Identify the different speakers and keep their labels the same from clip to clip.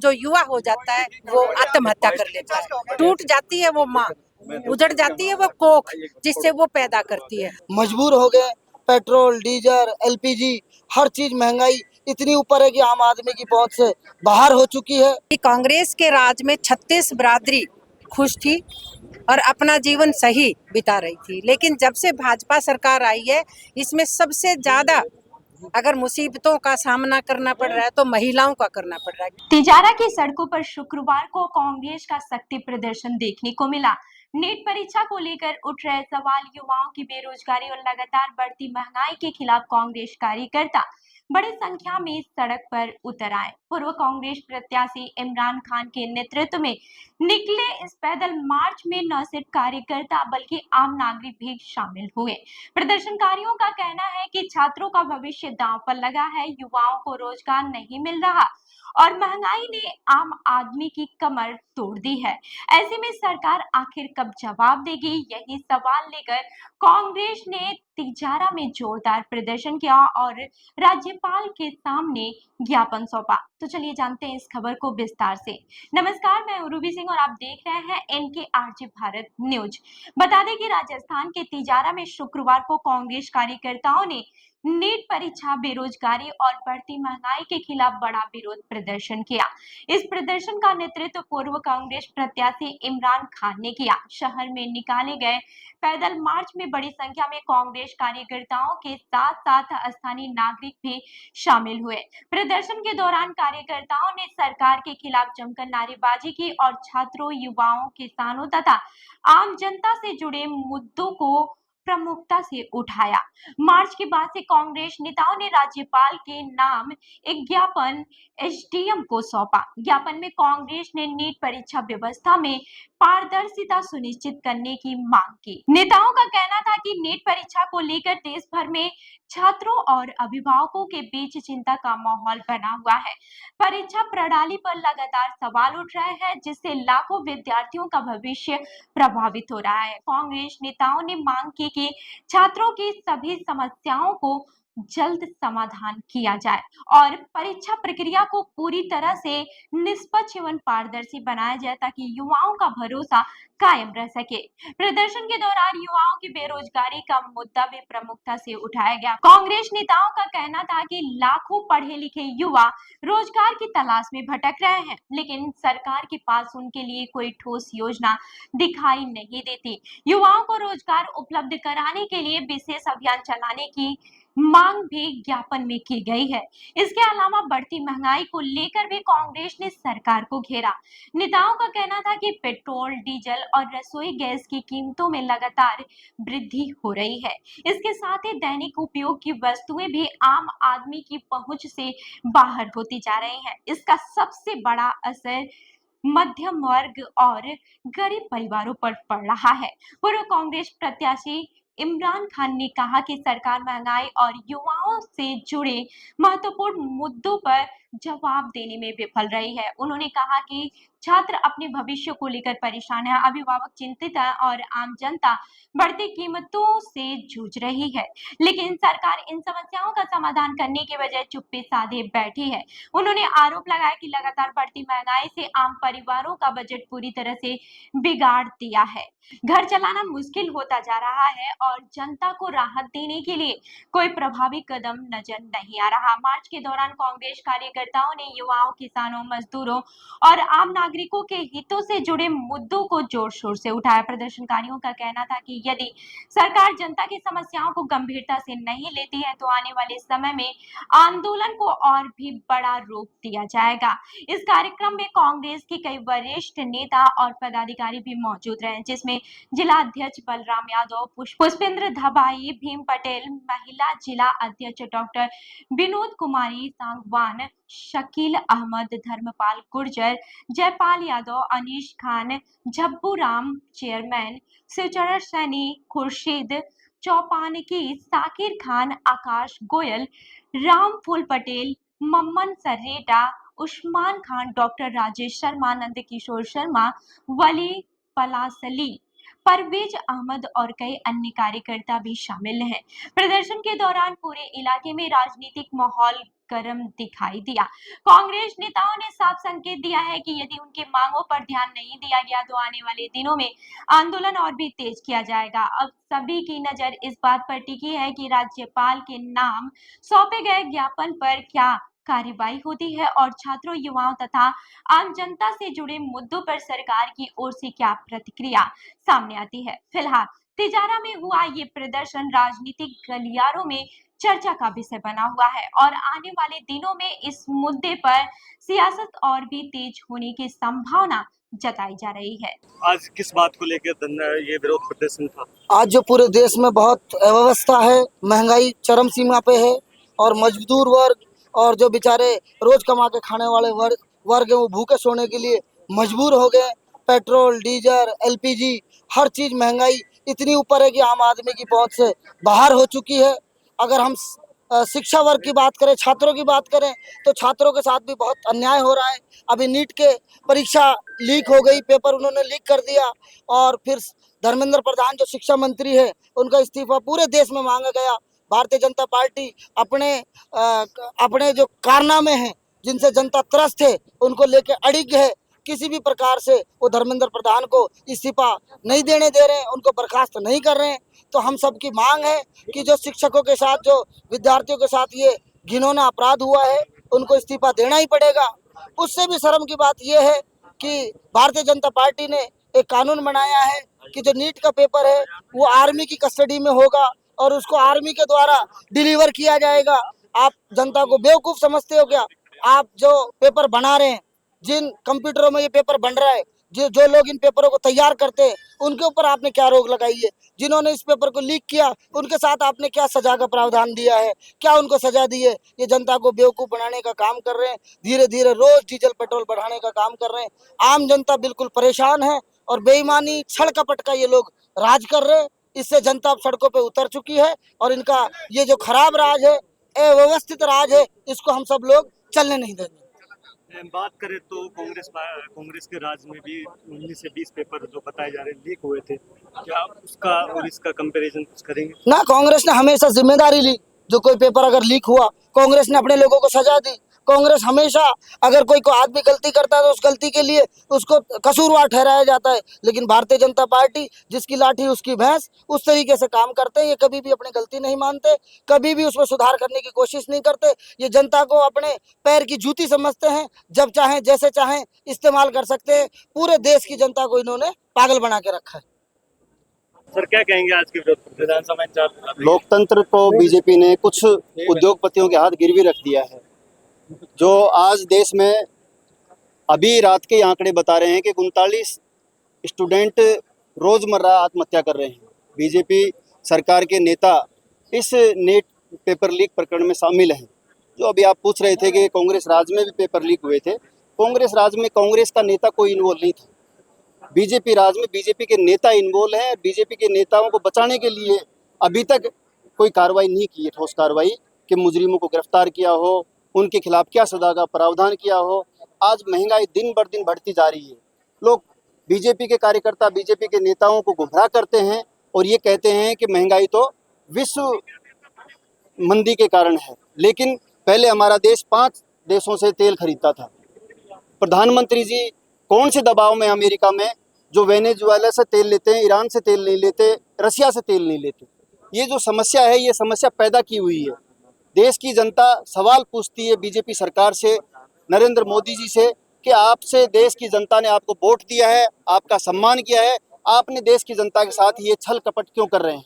Speaker 1: जो युवा हो जाता है वो आत्महत्या कर लेता है, टूट जाती है वो माँ, उजड़ जाती है वो कोख जिससे वो पैदा करती है।
Speaker 2: मजबूर हो गए, पेट्रोल डीजल एलपीजी हर चीज महंगाई इतनी ऊपर है कि आम आदमी की पहुंच से बाहर हो चुकी है।
Speaker 1: कांग्रेस के राज में 36 बिरादरी खुश थी और अपना जीवन सही बिता रही थी, लेकिन जब से भाजपा सरकार आई है इसमें सबसे ज्यादा अगर मुसीबतों का सामना करना पड़ रहा है तो महिलाओं का करना पड़ रहा है।
Speaker 3: तिजारा की सड़कों पर शुक्रवार को कांग्रेस का शक्ति प्रदर्शन देखने को मिला। नीट परीक्षा को लेकर उठ रहे सवाल, युवाओं की बेरोजगारी और लगातार बढ़ती महंगाई के खिलाफ कांग्रेस कार्यकर्ता बड़ी संख्या में सड़क पर उतर आए। पूर्व कांग्रेस प्रत्याशी इमरान खान के नेतृत्व में निकले इस पैदल मार्च में न सिर्फ कार्यकर्ता बल्कि आम नागरिक भी शामिल हुए। प्रदर्शनकारियों का कहना है कि छात्रों का भविष्य दांव पर लगा है, युवाओं को रोजगार नहीं मिल रहा और महंगाई ने आम आदमी की कमर तोड़ दी है। ऐसे में सरकार आखिर कब जवाब देगी, यही सवाल लेकर कांग्रेस ने तिजारा में जोरदार प्रदर्शन किया और राज्यपाल के सामने ज्ञापन सौंपा। तो चलिए जानते हैं इस खबर को विस्तार से। नमस्कार, मैं उरूबी सिंह और आप देख रहे हैं NKRG भारत न्यूज। बता दें कि राजस्थान के तिजारा में शुक्रवार को कांग्रेस कार्यकर्ताओं ने नीट परीक्षा, बेरोजगारी और बढ़ती महंगाई के खिलाफ बड़ा विरोध प्रदर्शन किया। इस प्रदर्शन का नेतृत्व पूर्व कांग्रेस प्रत्याशी इमरान खान ने किया। शहर में निकाले गए पैदल मार्च में बड़ी संख्या में कांग्रेस कार्यकर्ताओं के साथ साथ स्थानीय नागरिक भी शामिल हुए। प्रदर्शन के दौरान कार्यकर्ताओं ने सरकार के खिलाफ जमकर नारेबाजी की और छात्रों, युवाओं, किसानों तथा आम जनता से जुड़े मुद्दों को प्रमुखता से उठाया। मार्च के बाद से कांग्रेस नेताओं ने राज्यपाल के नाम एक ज्ञापन SDM को सौंपा। ज्ञापन में कांग्रेस ने नीट परीक्षा व्यवस्था में पारदर्शिता सुनिश्चित करने की मांग की। नेताओं का कहना था कि नीट परीक्षा को लेकर देश भर में छात्रों और अभिभावकों के बीच चिंता का माहौल बना हुआ है। परीक्षा प्रणाली पर लगातार सवाल उठ रहे हैं, जिससे लाखों विद्यार्थियों का भविष्य प्रभावित हो रहा है। कांग्रेस नेताओं ने मांग की कि छात्रों की सभी समस्याओं को जल्द समाधान किया जाए और परीक्षा प्रक्रिया को पूरी तरह से निष्पक्ष एवं पारदर्शी बनाया जाए ताकि युवाओं का भरोसा कायम रह सके। प्रदर्शन के दौरान युवाओं की बेरोजगारी का मुद्दा भी प्रमुखता से उठाया गया। कांग्रेस नेताओं का कहना था कि लाखों पढ़े लिखे युवा रोजगार की तलाश में भटक रहे हैं, लेकिन सरकार के पास उनके लिए कोई ठोस योजना दिखाई नहीं देती। युवाओं को रोजगार उपलब्ध कराने के लिए विशेष अभियान चलाने की मांग भी ज्ञापन में की गई है। इसके अलावा बढ़ती महंगाई को लेकर भी कांग्रेस ने सरकार को घेरा। नेताओं का कहना था कि पेट्रोल, डीजल और रसोई गैस की कीमतों में लगातार वृद्धि हो रही है। इसके साथ ही दैनिक उपयोग की वस्तुएं भी आम आदमी की पहुंच से बाहर होती जा रही हैं। इसका सबसे बड़ा असर मध्यम वर्ग और गरीब परिवारों पर पड़ रहा है। पूर्व कांग्रेस प्रत्याशी इमरान खान ने कहा कि सरकार महंगाई और युवाओं से जुड़े महत्वपूर्ण मुद्दों पर जवाब देने में विफल रही है। उन्होंने कहा कि छात्र अपने भविष्य को लेकर परेशान है, अभिभावक चिंतित है और आम जनता बढ़ती कीमतों से जूझ रही है, लेकिन सरकार इन समस्याओं का समाधान करने के बजाय चुप्पी साधे बैठी है। उन्होंने आरोप लगाया कि लगातार बढ़ती महंगाई से आम परिवारों का बजट पूरी तरह से बिगाड़ दिया है, घर चलाना मुश्किल होता जा रहा है और जनता को राहत देने के लिए कोई प्रभावी कदम नजर नहीं आ रहा। मार्च के दौरान कांग्रेस कार्यकर्ताओं ने युवाओं, किसानों, मजदूरों और आम नागरिकों के हितों से जुड़े मुद्दों को जोर शोर से उठाया। प्रदर्शनकारियों का कहना था कि यदि सरकार जनता की समस्याओं को गंभीरता से नहीं लेती है तो आने वाले समय में आंदोलन को और भी बड़ा रूप दिया जाएगा। इस कार्यक्रम में कांग्रेस के कई वरिष्ठ नेता और पदाधिकारी भी मौजूद रहे, जिसमें जिला अध्यक्ष बलराम यादव, पुष्पेंद्र धबाई, भीम पटेल, महिला जिला अध्यक्ष डॉक्टर विनोद कुमारी सांगवान, शकील अहमद, धर्मपाल गुर्जर, जयपाल यादव, अनीश खान, झब्बू राम, चेयरमैन शिवचरण सैनी, खुर्शीद चौपानकी, साकिर खान, आकाश गोयल, रामफूल पटेल, मम्मन सरेटा, उस्मान खान, डॉक्टर राजेश शर्मा, नंद किशोर शर्मा, वली पलासली, परवेज अहमद और कई अन्य कार्यकर्ता भी शामिल हैं। प्रदर्शन के दौरान पूरे इलाके में राजनीतिक माहौल सरगर्म दिखाई दिया। कांग्रेस नेताओं ने साफ संकेत दिया है कि यदि उनकी मांगों पर ध्यान नहीं दिया गया तो आने वाले दिनों में आंदोलन और भी तेज किया जाएगा। अब सभी की नजर इस बात पर टिकी है कि राज्यपाल के नाम सौंपे गए ज्ञापन पर क्या कार्रवाई होती है और छात्रों, युवाओं तथा आम जनता से जुड़े मुद्दों पर सरकार की ओर से क्या प्रतिक्रिया सामने आती है। फिलहाल तिजारा में हुआ ये प्रदर्शन राजनीतिक गलियारों में चर्चा का विषय बना हुआ है और आने वाले दिनों में इस मुद्दे पर सियासत और भी तेज होने की संभावना जताई जा रही है।
Speaker 4: आज किस बात को लेकर ये विरोध प्रदर्शन था?
Speaker 2: आज जो पूरे देश में बहुत अव्यवस्था है, महंगाई चरम सीमा पे है और मजदूर वर्ग और जो बेचारे रोज कमा के खाने वाले वर्ग हैं, वो भूखे सोने के लिए मजबूर हो गए। पेट्रोल, डीजल, एलपीजी, हर चीज महंगाई इतनी ऊपर है कि आम आदमी की पहुंच से बाहर हो चुकी है। अगर हम शिक्षा वर्ग की बात करें, छात्रों की बात करें, तो छात्रों के साथ भी बहुत अन्याय हो रहा है। अभी नीट के परीक्षा लीक हो गई, पेपर उन्होंने लीक कर दिया और फिर धर्मेंद्र प्रधान जो शिक्षा मंत्री है, उनका इस्तीफा पूरे देश में मांगा गया। भारतीय जनता पार्टी अपने जो कारनामे हैं, जिनसे जनता त्रस्त है, उनको लेके अड़िग है। किसी भी प्रकार से वो धर्मेंद्र प्रधान को इस्तीफा नहीं देने दे रहे हैं, उनको बर्खास्त नहीं कर रहे हैं। तो हम सबकी मांग है कि जो शिक्षकों के साथ, जो विद्यार्थियों के साथ ये घिनौना अपराध हुआ है, उनको इस्तीफा देना ही पड़ेगा। उससे भी शर्म की बात यह है कि भारतीय जनता पार्टी ने एक कानून बनाया है कि जो नीट का पेपर है वो आर्मी की कस्टडी में होगा और उसको आर्मी के द्वारा डिलीवर किया जाएगा। आप जनता को बेवकूफ समझते हो क्या? आप जो पेपर बना रहे हैं, जिन कंप्यूटरों में ये पेपर बन रहा है, जो लोग इन पेपरों को तैयार करते हैं, उनके ऊपर आपने क्या रोक लगाई है? जिन्होंने इस पेपर को लीक किया, उनके साथ आपने क्या सजा का प्रावधान दिया है? क्या उनको सजा दी है? ये जनता को बेवकूफ बनाने का काम कर रहे हैं। धीरे धीरे रोज डीजल पेट्रोल बढ़ाने का काम कर रहे हैं। आम जनता बिल्कुल परेशान है और बेईमानी, छल कपट का ये लोग राज कर रहे हैं। इससे जनता अब सड़कों पर उतर चुकी है और इनका ये जो खराब राज है, अव्यवस्थित राज है, इसको हम सब लोग चलने नहीं देंगे।
Speaker 4: बात करें तो कांग्रेस के राज में भी 19 से 20 पेपर जो बताए जा रहे हैं लीक हुए थे, क्या उसका और इसका कंपैरिजन कुछ करेंगे?
Speaker 2: ना, कांग्रेस ने हमेशा जिम्मेदारी ली। जो कोई पेपर अगर लीक हुआ, कांग्रेस ने अपने लोगों को सजा दी। कांग्रेस हमेशा, अगर कोई आदमी गलती करता है तो उस गलती के लिए उसको कसूरवार ठहराया जाता है। लेकिन भारतीय जनता पार्टी, जिसकी लाठी उसकी भैंस, उस तरीके से काम करते हैं। ये कभी भी अपनी गलती नहीं मानते, कभी भी उसमें सुधार करने की कोशिश नहीं करते। ये जनता को अपने पैर की जूती समझते हैं, जब चाहें जैसे चाहें इस्तेमाल कर सकते हैं। पूरे देश की जनता को इन्होंने पागल बना के रखा है।
Speaker 4: सर, क्या कहेंगे आज के विधानसभा?
Speaker 5: लोकतंत्र को बीजेपी ने कुछ उद्योगपतियों के हाथ गिरवी रख दिया है। जो आज देश में अभी रात के आंकड़े बता रहे हैं कि 39 स्टूडेंट रोजमर्रा आत्महत्या कर रहे हैं। बीजेपी सरकार के नेता इस नेट पेपर लीक प्रकरण में शामिल हैं। जो अभी आप पूछ रहे थे कि कांग्रेस राज में भी पेपर लीक हुए थे, कांग्रेस राज में कांग्रेस का नेता कोई इन्वॉल्व नहीं था। बीजेपी राज में बीजेपी के नेता इन्वॉल्व हैं। बीजेपी के नेताओं को बचाने के लिए अभी तक कोई कार्रवाई नहीं की है, ठोस कार्रवाई, कि मुजरिमों को गिरफ्तार किया हो, उनके खिलाफ क्या सजा का प्रावधान किया हो। आज महंगाई दिन बर दिन बढ़ती जा रही है। लोग, बीजेपी के कार्यकर्ता बीजेपी के नेताओं को गुमराह करते हैं और ये कहते हैं कि महंगाई तो विश्व मंदी के कारण है। लेकिन पहले हमारा देश 5 देशों से तेल खरीदता था। प्रधानमंत्री जी कौन से दबाव में अमेरिका में, जो वेनेजुएला से तेल लेते हैं, ईरान से तेल नहीं लेते, रसिया से तेल नहीं लेते। ये जो समस्या है, ये समस्या पैदा की हुई है। देश की जनता सवाल पूछती है बीजेपी सरकार से, नरेंद्र मोदी जी से, कि आपसे देश की जनता ने आपको वोट दिया है, आपका सम्मान किया है, आपने देश की जनता के साथ ये छल कपट क्यों कर रहे हैं?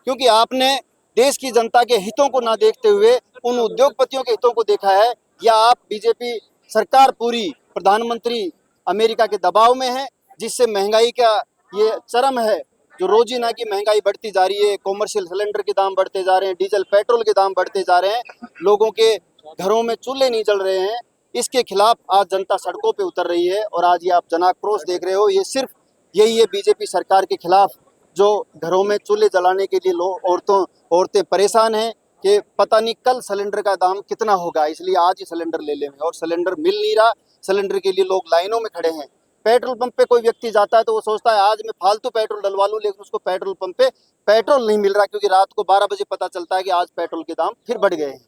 Speaker 5: क्योंकि आपने देश की जनता के हितों को ना देखते हुए उन उद्योगपतियों के हितों को देखा है, या आप बीजेपी सरकार पूरी प्रधानमंत्री अमेरिका के दबाव में है, जिससे महंगाई का ये चरम है। जो रोजीना की महंगाई बढ़ती जा रही है, कॉमर्शियल सिलेंडर के दाम बढ़ते जा रहे हैं, डीजल पेट्रोल के दाम बढ़ते जा रहे हैं, लोगों के घरों में चूल्हे नहीं जल रहे हैं। इसके खिलाफ आज जनता सड़कों पे उतर रही है और आज ये आप जनाक्रोश देख रहे हो। ये सिर्फ यही है बीजेपी सरकार के खिलाफ, जो घरों में चूल्हे जलाने के लिए औरतें परेशान हैं कि पता नहीं कल सिलेंडर का दाम कितना होगा, इसलिए आज ही सिलेंडर ले लें, और सिलेंडर मिल नहीं रहा। सिलेंडर के लिए लोग लाइनों में खड़े हैं। पेट्रोल पंप पे कोई व्यक्ति जाता है तो वो सोचता है आज मैं फालतू पेट्रोल डलवा लूं, लेकिन उसको पेट्रोल पंप पे पेट्रोल नहीं मिल रहा, क्योंकि रात को 12 बजे पता चलता है कि आज पेट्रोल के दाम फिर बढ़ गए हैं।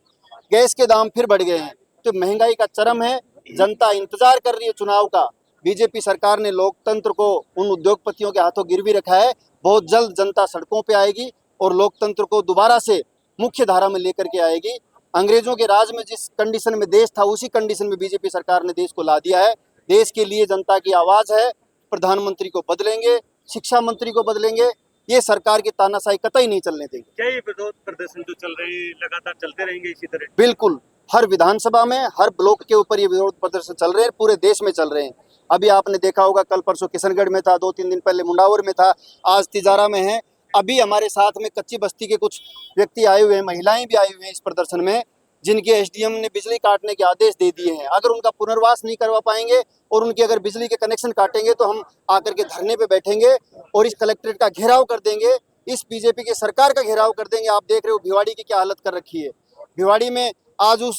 Speaker 5: गैस के दाम फिर बढ़ गए हैं। तो महंगाई का चरम है, जनता इंतजार कर रही है चुनाव का। बीजेपी सरकार ने लोकतंत्र को उन उद्योगपतियों के हाथों गिरवी रखा है। बहुत जल्द जनता सड़कों पे आएगी और लोकतंत्र को दोबारा से मुख्य धारा में लेकर के आएगी। अंग्रेजों के राज में जिस कंडीशन में देश था, उसी कंडीशन में बीजेपी सरकार ने देश को ला दिया है। देश के लिए जनता की आवाज़ है। प्रधानमंत्री को बदलेंगे, शिक्षा मंत्री को बदलेंगे, ये सरकार की तानाशाही कतई नहीं चलने देंगे।
Speaker 4: क्या ये विरोध प्रदर्शन जो चल रहे हैं लगातार चलते रहेंगे इसी तरह?
Speaker 5: बिल्कुल, हर विधानसभा में, हर ब्लॉक के ऊपर ये विरोध प्रदर्शन चल रहे हैं, पूरे देश में चल रहे हैं। अभी आपने देखा होगा, कल परसों किशनगढ़ में था, 2-3 दिन पहले मुंडावर में था, आज तिजारा में है। अभी हमारे साथ में कच्ची बस्ती के कुछ व्यक्ति आए हुए हैं, महिलाएं भी आई हुई हैं इस प्रदर्शन में, जिनके एसडीएम ने बिजली काटने के आदेश दे दिए हैं। अगर उनका पुनर्वास नहीं करवा पाएंगे और उनकी अगर बिजली के कनेक्शन काटेंगे तो हम आकर के धरने पे बैठेंगे और इस कलेक्ट्रेट का घेराव कर देंगे, इस बीजेपी की सरकार का घेराव कर देंगे। आप देख रहे हो भिवाड़ी की क्या हालत कर रखी है। भिवाड़ी में आज उस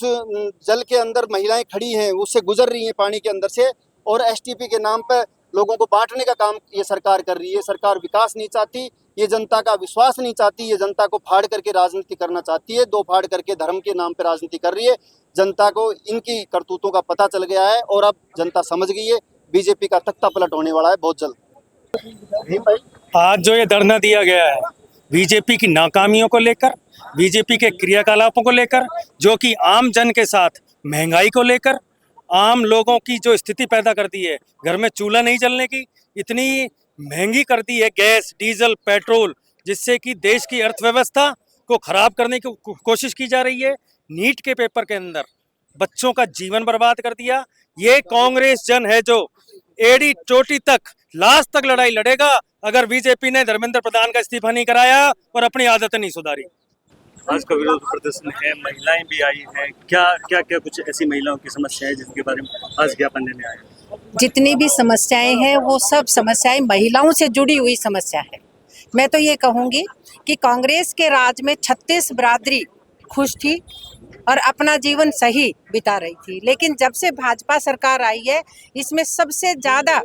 Speaker 5: जल के अंदर महिलाएं खड़ी हैं, उससे गुजर रही हैं पानी के अंदर से, और एसटीपी के नाम पर लोगों को बांटने का काम ये सरकार कर रही है। सरकार विकास नहीं चाहती, ये जनता का विश्वास नहीं चाहती, ये जनता को फाड़ करके राजनीति करना चाहती है, दो फाड़ करके धर्म के नाम पर राजनीति कर रही है। जनता को इनकी करतूतों का पता चल गया है और अब जनता समझ गई है, बीजेपी का तख्ता पलट होने वाला है बहुत जल्द।
Speaker 6: आज जो ये धरना दिया गया है बीजेपी की नाकामियों को लेकर, बीजेपी के क्रियाकलापों को लेकर, जो कि आम जन के साथ महंगाई को लेकर, आम लोगों की जो स्थिति पैदा कर दी है, घर में चूल्हा नहीं जलने की, इतनी महंगी कर दी है गैस, डीजल, पेट्रोल, जिससे कि देश की अर्थव्यवस्था को खराब करने की कोशिश की जा रही है। नीट के पेपर के अंदर बच्चों का जीवन बर्बाद कर दिया। ये कांग्रेस जन है जो एड़ी चोटी तक, लास्ट तक लड़ाई लड़ेगा अगर बीजेपी ने धर्मेंद्र प्रधान का इस्तीफा नहीं कराया और अपनी आदतें नहीं सुधारी।
Speaker 4: आज का विरोध प्रदर्शन है, महिलाएं भी आई हैं। क्या क्या क्या कुछ ऐसी महिलाओं की समस्या है जिसके बारे में आज ज्ञापन देने आए?
Speaker 1: जितनी भी समस्याएं हैं वो सब समस्याएं महिलाओं से जुड़ी हुई समस्या है। मैं तो ये कहूँगी कि कांग्रेस के राज में 36 बिरादरी खुश थी और अपना जीवन सही बिता रही थी, लेकिन जब से भाजपा सरकार आई है, इसमें सबसे ज़्यादा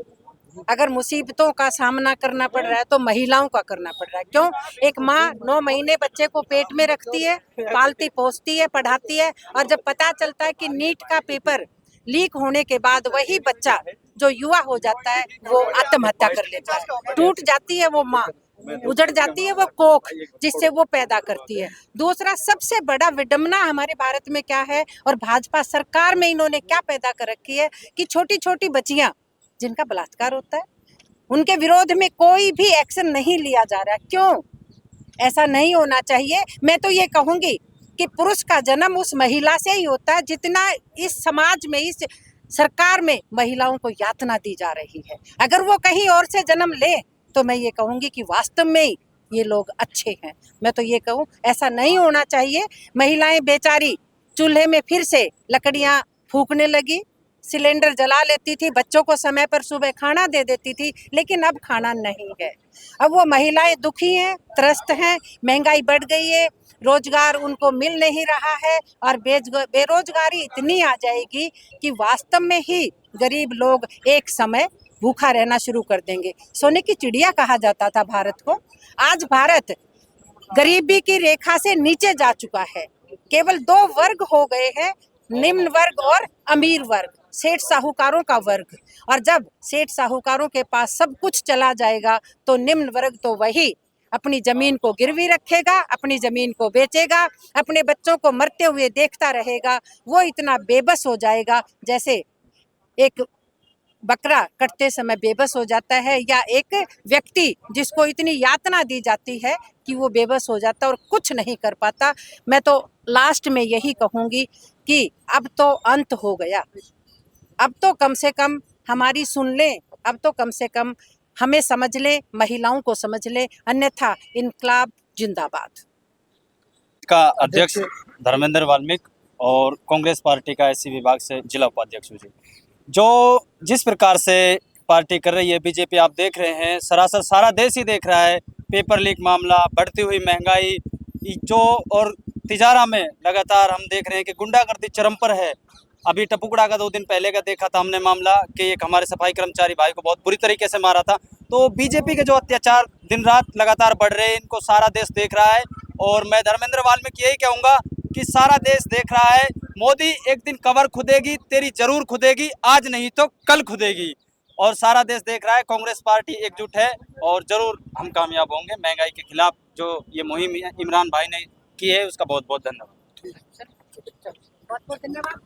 Speaker 1: अगर मुसीबतों का सामना करना पड़ रहा है तो महिलाओं का करना पड़ रहा है। क्यों? एक माँ 9 महीने बच्चे को पेट में रखती है, पालती पोसती है, पढ़ाती है, और जब पता चलता है कि नीट का पेपर लीक होने के बाद वही बच्चा जो युवा हो जाता है वो आत्महत्या कर लेता है। टूट जाती है वो माँ, उजड़ जाती है वो कोख जिससे वो पैदा करती है। दूसरा सबसे बड़ा विडंबना हमारे भारत में क्या है और भाजपा सरकार में इन्होंने क्या पैदा कर रखी है कि छोटी छोटी बच्चियां जिनका बलात्कार होता है, उनके विरोध में कोई भी एक्शन नहीं लिया जा रहा है। क्यों? ऐसा नहीं होना चाहिए। मैं तो ये कहूँगी कि पुरुष का जन्म उस महिला से ही होता है जितना इस समाज में, इस सरकार में महिलाओं को यातना दी जा रही है। अगर वो कहीं और से जन्म ले तो मैं ये कहूँगी कि वास्तव में ही ये लोग अच्छे हैं। मैं तो ये कहूँ ऐसा नहीं होना चाहिए। महिलाएं बेचारी चूल्हे में फिर से लकड़ियाँ फूकने लगी, सिलेंडर जला लेती थी, बच्चों को समय पर सुबह खाना दे देती थी, लेकिन अब खाना नहीं है। अब वो महिलाएं दुखी हैं, त्रस्त हैं, महंगाई बढ़ गई है, रोजगार उनको मिल नहीं रहा है और बेरोजगारी इतनी आ जाएगी कि वास्तव में ही गरीब लोग एक समय भूखा रहना शुरू कर देंगे। सोने की चिड़िया कहा जाता था भारत को। आज भारत गरीबी की रेखा से नीचे जा चुका है। केवल 2 वर्ग हो गए हैं, निम्न वर्ग और अमीर वर्ग, सेठ साहूकारों का वर्ग। और जब सेठ साहूकारों के पास सब कुछ चला जाएगा तो निम्न वर्ग तो वही अपनी जमीन को गिरवी रखेगा, अपनी जमीन को बेचेगा, अपने बच्चों को मरते हुए देखता रहेगा। वो इतना बेबस हो जाएगा जैसे एक बकरा कटते समय बेबस हो जाता है, या एक व्यक्ति जिसको इतनी यातना दी जाती है कि वो बेबस हो जाता है और कुछ नहीं कर पाता। मैं तो लास्ट में यही कहूँगी कि अब तो अंत हो गया। अब तो कम से कम हमारी सुन लें, अब तो कम से कम हमें समझ लें, महिलाओं को समझ लें, अन्यथा इनकलाब जिंदाबाद।
Speaker 7: का अध्यक्ष धर्मेंद्र वाल्मीकि और कांग्रेस पार्टी का एससी विभाग से जिला उपाध्यक्ष हूँ जी। जो जिस प्रकार से पार्टी कर रही है बीजेपी, आप देख रहे हैं, सरासर सारा देश ही देख रहा है। पेपर लीक मामला, बढ़ती हुई महंगाई जो, और तिजारा में लगातार हम देख रहे हैं कि गुंडागर्दी चरम पर है। अभी टपुकड़ा का 2 दिन पहले का देखा था हमने मामला कि एक हमारे सफाई कर्मचारी भाई को बहुत बुरी तरीके से मारा था। तो बीजेपी के जो अत्याचार दिन रात लगातार बढ़ रहे हैं, इनको सारा देश देख रहा है। और मैं धर्मेंद्र वाल्मीकि यही कहूँगा कि सारा देश देख रहा है, मोदी एक दिन कबर खुदेगी, तेरी जरूर खुदेगी, आज नहीं तो कल खुदेगी। और सारा देश देख रहा है, कांग्रेस पार्टी एकजुट है और जरूर हम कामयाब होंगे। महंगाई के खिलाफ जो ये मुहिम इमरान भाई ने की है, उसका बहुत बहुत धन्यवाद।
Speaker 1: बहुत बहुत धन्यवाद।